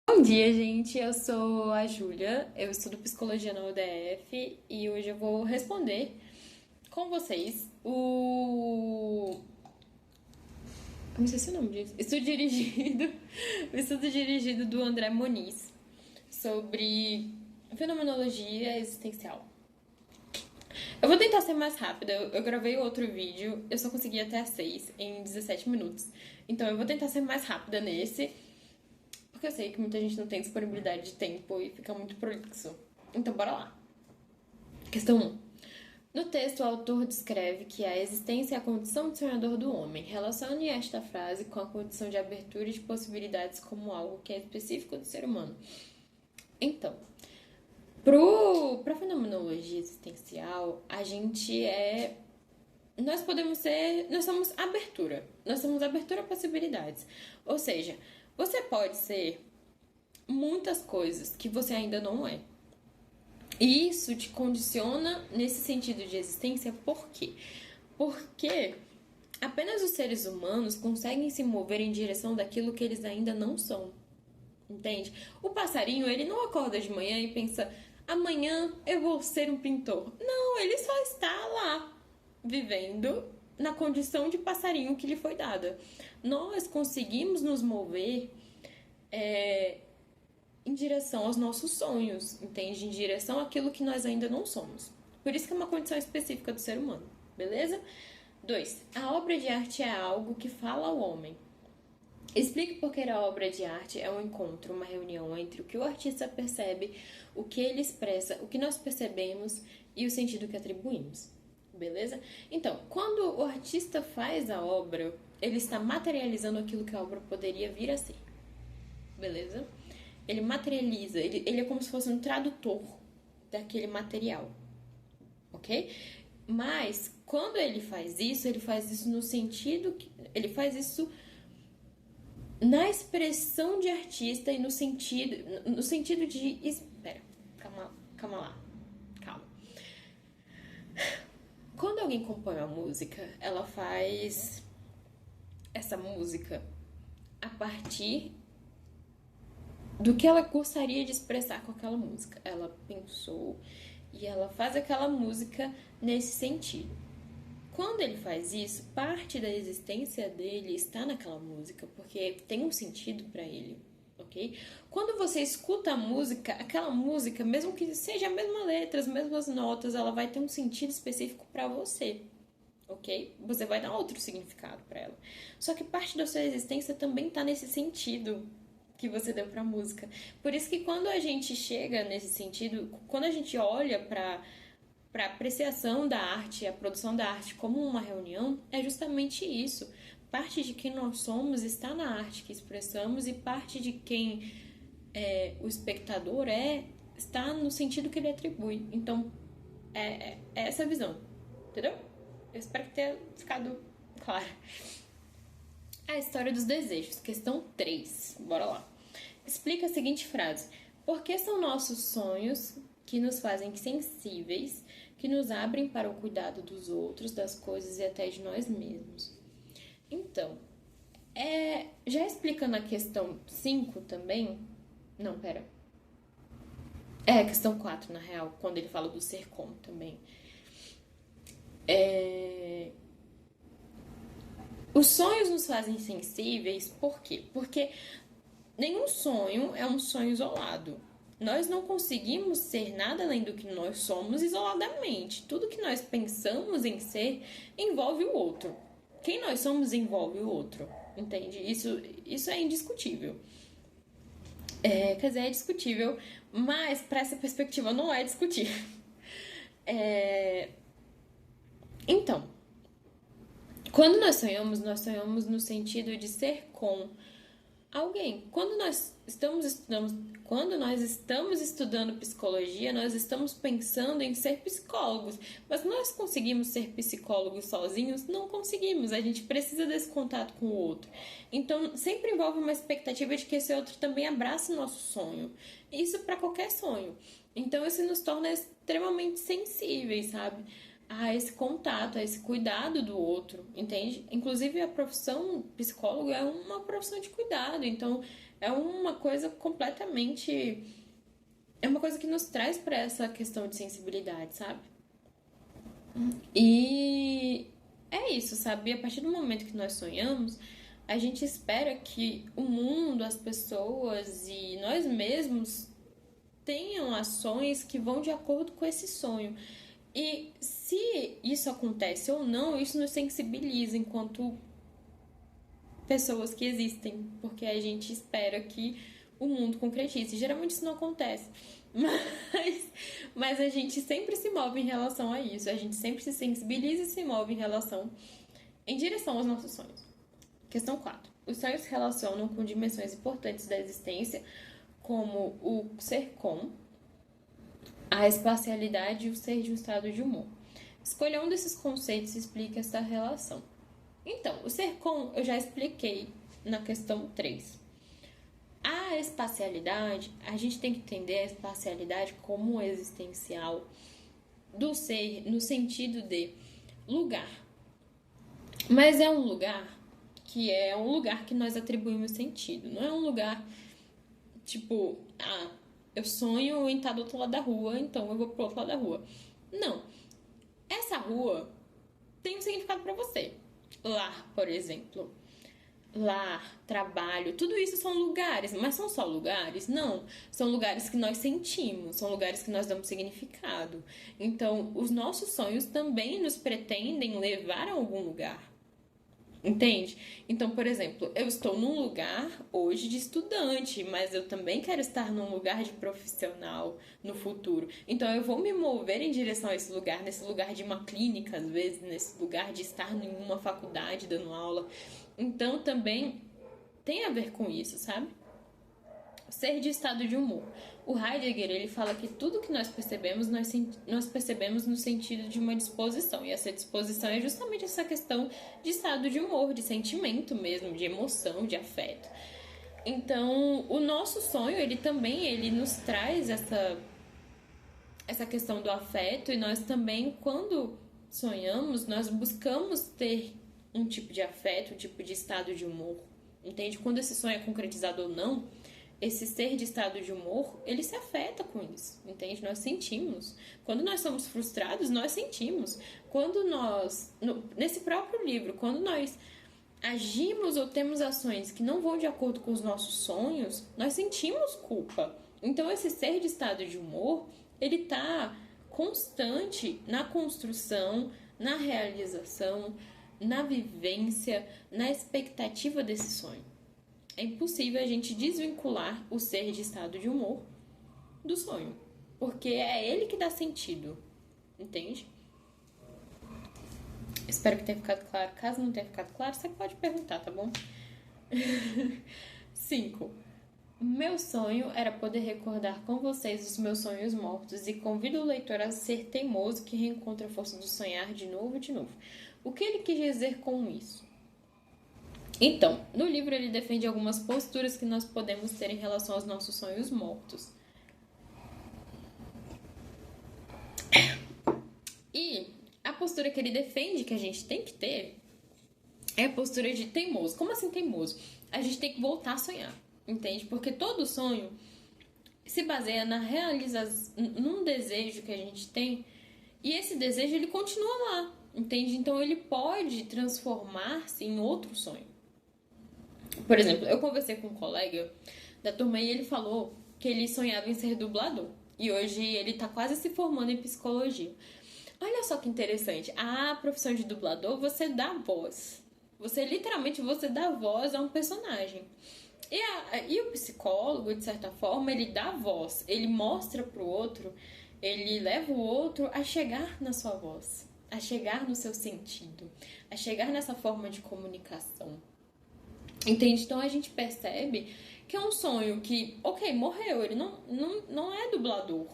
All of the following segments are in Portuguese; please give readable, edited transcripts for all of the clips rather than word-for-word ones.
Bom dia, gente. Eu sou a Júlia, eu estudo psicologia na UDF e hoje eu vou responder com vocês Eu não sei se é o nome disso. Estudo dirigido. O estudo dirigido do André Moniz sobre fenomenologia existencial. Eu vou tentar ser mais rápida. Eu gravei outro vídeo, eu só consegui até às 6 em 17 minutos. Então eu vou tentar ser mais rápida nesse. Porque eu sei que muita gente não tem disponibilidade de tempo e fica muito prolixo. Então, bora lá. Questão 1. No texto, o autor descreve que a existência é a condição de sonhador do homem. Relacione esta frase com a condição de abertura de possibilidades como algo que é específico do ser humano. Então, para a fenomenologia existencial, a gente é... Nós somos abertura. Nós somos abertura a possibilidades. Ou seja, você pode ser muitas coisas que você ainda não é. E isso te condiciona nesse sentido de existência, por quê? Porque apenas os seres humanos conseguem se mover em direção daquilo que eles ainda não são. Entende? O passarinho, ele não acorda de manhã e pensa: amanhã eu vou ser um pintor. Não, ele só está lá, vivendo na condição de passarinho que lhe foi dada. Nós conseguimos nos mover em direção aos nossos sonhos, entende? Em direção àquilo que nós ainda não somos. Por isso que é uma condição específica do ser humano, beleza? 2. A obra de arte é algo que fala ao homem. Explique por que a obra de arte é um encontro, uma reunião entre o que o artista percebe, o que ele expressa, o que nós percebemos e o sentido que atribuímos. Beleza? Então, quando o artista faz a obra, ele está materializando aquilo que a obra poderia vir a ser. Beleza? Ele materializa, ele é como se fosse um tradutor daquele material, ok? Mas, quando ele faz isso no sentido que... Ele faz isso na expressão de artista e no sentido de... Espera, calma lá, calma. Quando alguém compõe uma música, ela faz essa música a partir do que ela gostaria de expressar com aquela música. Ela pensou e ela faz aquela música nesse sentido. Quando ele faz isso, parte da existência dele está naquela música, porque tem um sentido para ele, ok? Quando você escuta a música, aquela música, mesmo que seja a mesma letra, as mesmas notas, ela vai ter um sentido específico para você, ok? Você vai dar outro significado para ela. Só que parte da sua existência também está nesse sentido que você deu para a música. Por isso que quando a gente chega nesse sentido, quando a gente olha para a apreciação da arte, a produção da arte como uma reunião, é justamente isso. Parte de quem nós somos está na arte que expressamos e parte de quem o espectador está no sentido que ele atribui. Então, é essa a visão, entendeu? Eu espero que tenha ficado claro. A história dos desejos, questão 3. Bora lá. Explica a seguinte frase: por que são nossos sonhos que nos fazem sensíveis, que nos abrem para o cuidado dos outros, das coisas e até de nós mesmos? Então, já explica na questão 5 também. Não, pera. Questão 4, na real, quando ele fala do ser como também. Os sonhos nos fazem sensíveis, por quê? Porque nenhum sonho é um sonho isolado. Nós não conseguimos ser nada além do que nós somos isoladamente. Tudo que nós pensamos em ser envolve o outro. Quem nós somos envolve o outro, entende? Isso é indiscutível. Quer dizer, é discutível, mas para essa perspectiva não é discutível. Então, quando nós sonhamos no sentido de ser com alguém. Quando nós estamos estudando psicologia, nós estamos pensando em ser psicólogos. Mas nós conseguimos ser psicólogos sozinhos? Não conseguimos. A gente precisa desse contato com o outro. Então, sempre envolve uma expectativa de que esse outro também abrace o nosso sonho. Isso para qualquer sonho. Então, isso nos torna extremamente sensíveis, sabe? A esse contato, a esse cuidado do outro, entende? Inclusive, a profissão psicólogo é uma profissão de cuidado, então É uma coisa completamente... É uma coisa que nos traz para essa questão de sensibilidade, sabe? E é isso, sabe? E a partir do momento que nós sonhamos, a gente espera que o mundo, as pessoas e nós mesmos tenham ações que vão de acordo com esse sonho. E se isso acontece ou não, isso nos sensibiliza enquanto pessoas que existem, porque a gente espera que o mundo concretize. Geralmente isso não acontece, mas, mas a gente sempre se move em relação a isso, a gente sempre se sensibiliza e se move em direção aos nossos sonhos. Questão 4. Os sonhos se relacionam com dimensões importantes da existência, como o ser com, a espacialidade e o ser de um estado de humor. Escolha um desses conceitos e explique essa relação. Então, o ser com eu já expliquei na questão 3. A espacialidade, a gente tem que entender a espacialidade como existencial do ser no sentido de lugar. Mas é um lugar que nós atribuímos sentido. Não é um lugar tipo, eu sonho em estar do outro lado da rua, então eu vou pro outro lado da rua. Não. Essa rua tem um significado para você. Lar, por exemplo. Lar, trabalho, tudo isso são lugares, mas são só lugares? Não. São lugares que nós sentimos, são lugares que nós damos significado. Então, os nossos sonhos também nos pretendem levar a algum lugar. Entende? Então, por exemplo, eu estou num lugar hoje de estudante, mas eu também quero estar num lugar de profissional no futuro. Então, eu vou me mover em direção a esse lugar, nesse lugar de uma clínica, às vezes, nesse lugar de estar em uma faculdade dando aula. Então, também tem a ver com isso, sabe? Ser de estado de humor. O Heidegger, ele fala que tudo que nós percebemos, nós percebemos no sentido de uma disposição. E essa disposição é justamente essa questão de estado de humor, de sentimento mesmo, de emoção, de afeto. Então, o nosso sonho, ele nos traz essa questão do afeto. E nós também, quando sonhamos, nós buscamos ter um tipo de afeto, um tipo de estado de humor. Entende? Quando esse sonho é concretizado ou não, esse ser de estado de humor, ele se afeta com isso, entende? Nós sentimos. Quando nós somos frustrados, nós sentimos. Quando nós, nesse próprio livro, quando nós agimos ou temos ações que não vão de acordo com os nossos sonhos, nós sentimos culpa. Então, esse ser de estado de humor, ele tá constante na construção, na realização, na vivência, na expectativa desse sonho. É impossível a gente desvincular o ser de estado de humor do sonho, porque é ele que dá sentido, entende? Espero que tenha ficado claro. Caso não tenha ficado claro, você pode perguntar, tá bom? 5. Meu sonho era poder recordar com vocês os meus sonhos mortos e convido o leitor a ser teimoso que reencontra a força do sonhar de novo e de novo. O que ele quis dizer com isso? Então, no livro ele defende algumas posturas que nós podemos ter em relação aos nossos sonhos mortos. E a postura que ele defende que a gente tem que ter é a postura de teimoso. Como assim teimoso? A gente tem que voltar a sonhar, entende? Porque todo sonho se baseia na realização, num desejo que a gente tem, e esse desejo ele continua lá, entende? Então ele pode transformar-se em outro sonho. Por exemplo, eu conversei com um colega da turma e ele falou que ele sonhava em ser dublador. E hoje ele tá quase se formando em psicologia. Olha só que interessante. A profissão de dublador, você dá voz. Você dá voz a um personagem. E o psicólogo, de certa forma, ele dá voz. Ele mostra pro outro, ele leva o outro a chegar na sua voz, a chegar no seu sentido, a chegar nessa forma de comunicação. Entende? Então a gente percebe que é um sonho que, ok, morreu, ele não é dublador,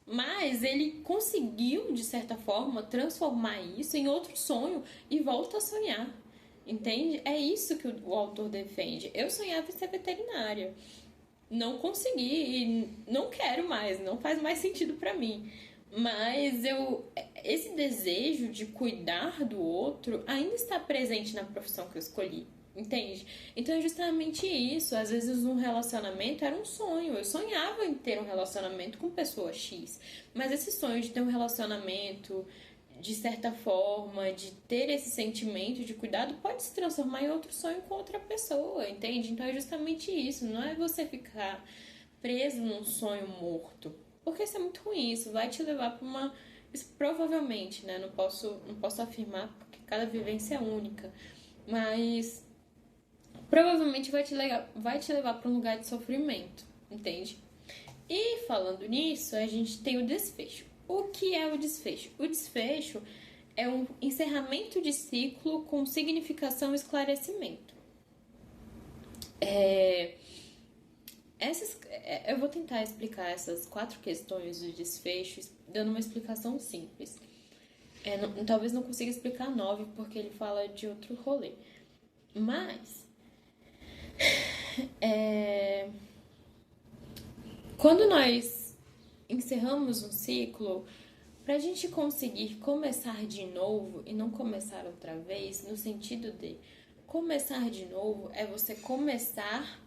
mas ele conseguiu, de certa forma, transformar isso em outro sonho e volta a sonhar. Entende? É isso que o autor defende. Eu sonhava em ser veterinária. Não consegui e não quero mais, não faz mais sentido pra mim. Mas esse desejo de cuidar do outro ainda está presente na profissão que eu escolhi. Entende? Então é justamente isso. Às vezes um relacionamento era um sonho. Eu sonhava em ter um relacionamento com pessoa X. Mas esse sonho de ter um relacionamento, de certa forma, de ter esse sentimento de cuidado, pode se transformar em outro sonho com outra pessoa, entende? Então é justamente isso. Não é você ficar preso num sonho morto. Porque isso é muito ruim. Isso vai te levar para uma. Isso provavelmente, né? Não posso afirmar porque cada vivência é única. Mas provavelmente vai te levar para um lugar de sofrimento, entende? E falando nisso, a gente tem o desfecho. O que é o desfecho? O desfecho é um encerramento de ciclo com significação e esclarecimento. Eu vou tentar explicar essas 4 questões do desfecho dando uma explicação simples. Talvez não consiga explicar 9 porque ele fala de outro rolê. Mas quando nós encerramos um ciclo, para a gente conseguir começar de novo e não começar outra vez, no sentido de começar de novo é você começar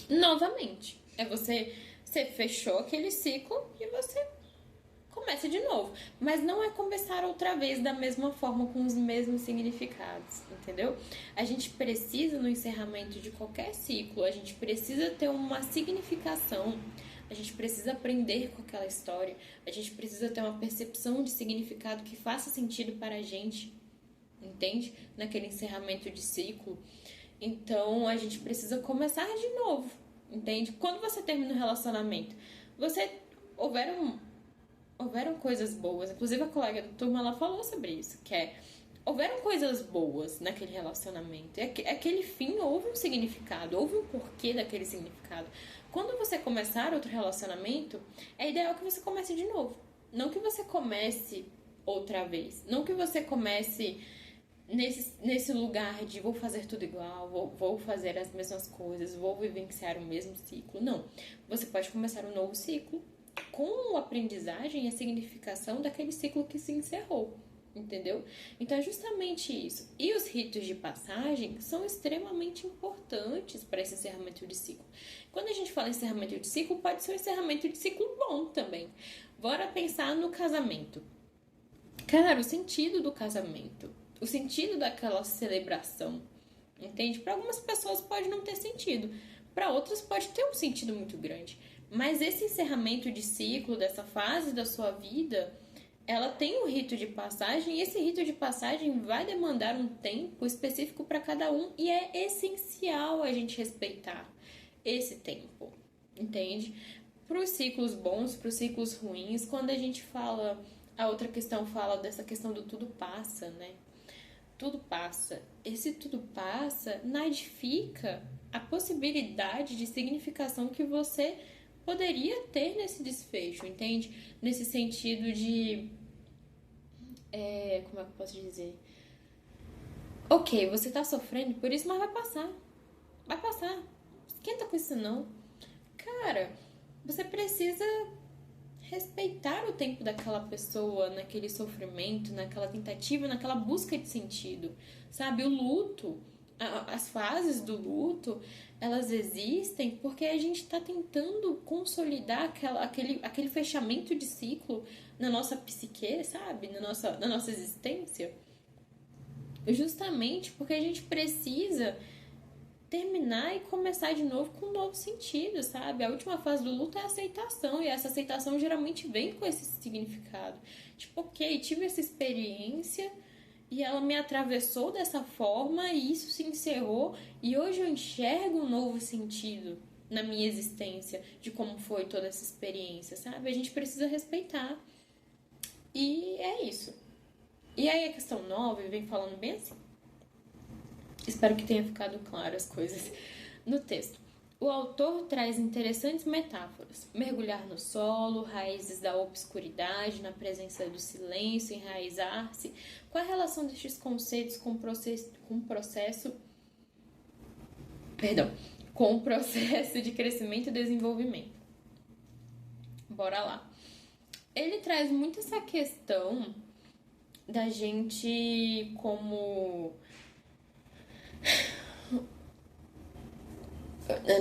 novamente. Você fechou aquele ciclo e você começa de novo. Mas não é começar outra vez da mesma forma, com os mesmos significados, entendeu? A gente precisa, no encerramento de qualquer ciclo, a gente precisa ter uma significação, a gente precisa aprender com aquela história, a gente precisa ter uma percepção de significado que faça sentido para a gente, entende? Naquele encerramento de ciclo. Então, a gente precisa começar de novo, entende? Quando você termina um relacionamento, houveram coisas boas. Inclusive, a colega da turma, ela falou sobre isso, houveram coisas boas naquele relacionamento. Aquele fim houve um significado, houve um porquê daquele significado. Quando você começar outro relacionamento, é ideal que você comece de novo. Não que você comece outra vez. Não que você comece nesse lugar de vou fazer tudo igual, vou fazer as mesmas coisas, vou vivenciar o mesmo ciclo. Não. Você pode começar um novo ciclo com a aprendizagem e a significação daquele ciclo que se encerrou. Entendeu? Então é justamente isso. E os ritos de passagem são extremamente importantes para esse encerramento de ciclo. Quando a gente fala em encerramento de ciclo, pode ser um encerramento de ciclo bom também. Bora pensar no casamento. Cara, o sentido do casamento, o sentido daquela celebração, entende? Para algumas pessoas pode não ter sentido, para outras pode ter um sentido muito grande. Mas esse encerramento de ciclo, dessa fase da sua vida, ela tem um rito de passagem, e esse rito de passagem vai demandar um tempo específico para cada um, e é essencial a gente respeitar esse tempo, entende? Para os ciclos bons, para os ciclos ruins, quando a gente fala, a outra questão fala dessa questão do tudo passa, né? Tudo passa. Esse tudo passa nadifica a possibilidade de significação que você poderia ter nesse desfecho, entende? Nesse sentido de... como é que eu posso dizer? Ok, você tá sofrendo por isso, mas vai passar. Vai passar. Esquenta com isso não. Cara, você precisa respeitar o tempo daquela pessoa naquele sofrimento, naquela tentativa, naquela busca de sentido, sabe? O luto, as fases do luto, elas existem porque a gente está tentando consolidar aquele fechamento de ciclo na nossa psique, sabe? Na nossa existência. Justamente porque a gente precisa terminar e começar de novo com um novo sentido, sabe? A última fase do luto é a aceitação, e essa aceitação geralmente vem com esse significado. Tipo, ok, tive essa experiência e ela me atravessou dessa forma e isso se encerrou, e hoje eu enxergo um novo sentido na minha existência de como foi toda essa experiência, sabe? A gente precisa respeitar. E é isso. E aí a questão 9 vem falando bem assim. Espero que tenha ficado claro as coisas no texto. O autor traz interessantes metáforas. Mergulhar no solo, raízes da obscuridade, na presença do silêncio, enraizar-se. Qual a relação destes conceitos com o processo de crescimento e desenvolvimento? Bora lá. Ele traz muito essa questão da gente como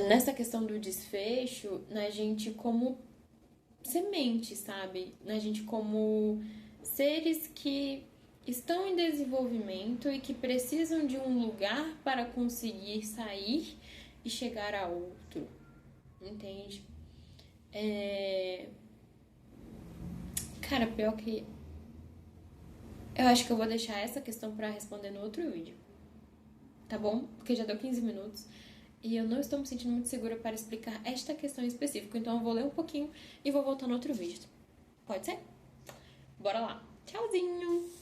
Nessa questão do desfecho, na gente como semente, sabe? Na gente como seres que estão em desenvolvimento e que precisam de um lugar para conseguir sair e chegar a outro, entende? Cara, pior que eu acho que eu vou deixar essa questão para responder no outro vídeo, tá bom? Porque já deu 15 minutos e eu não estou me sentindo muito segura para explicar esta questão em específico, então eu vou ler um pouquinho e vou voltar no outro vídeo. Pode ser? Bora lá. Tchauzinho!